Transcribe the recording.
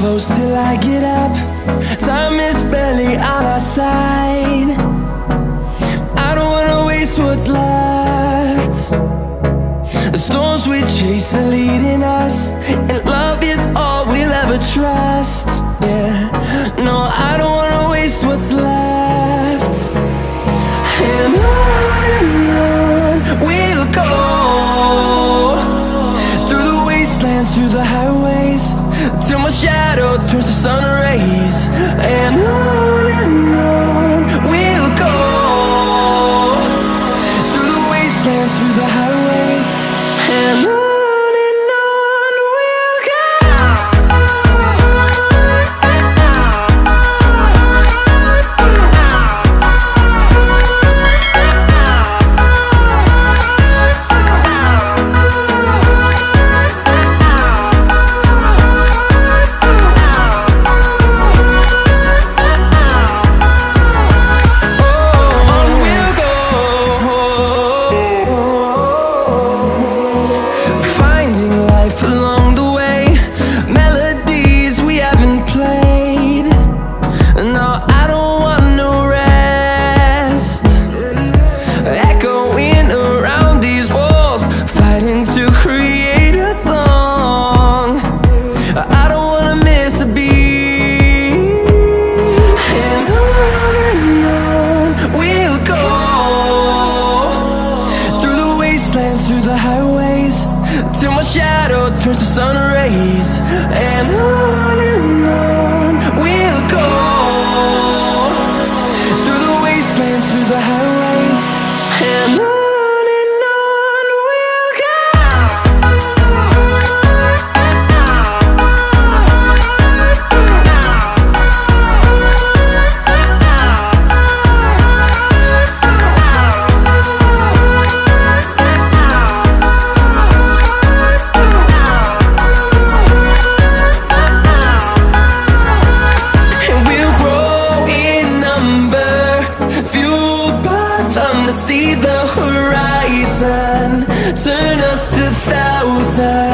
close till I get up. Time is barely on our side. I don't wanna waste what's left. The storms we chase are leading us, and love is all we'll ever trust. Yeah, no, I don't wanna waste what's left. And on we'll go, through the wastelands, through the highways, till my shadow turns to sun rays. And on we'll go, through the wastelands, through the highways, and on we'll go. Through the highways, till my shadow turns to sun rays. And on we'll go, through the wastelands, through the highways, and on we'll go. To see the horizon, turn us to thousands.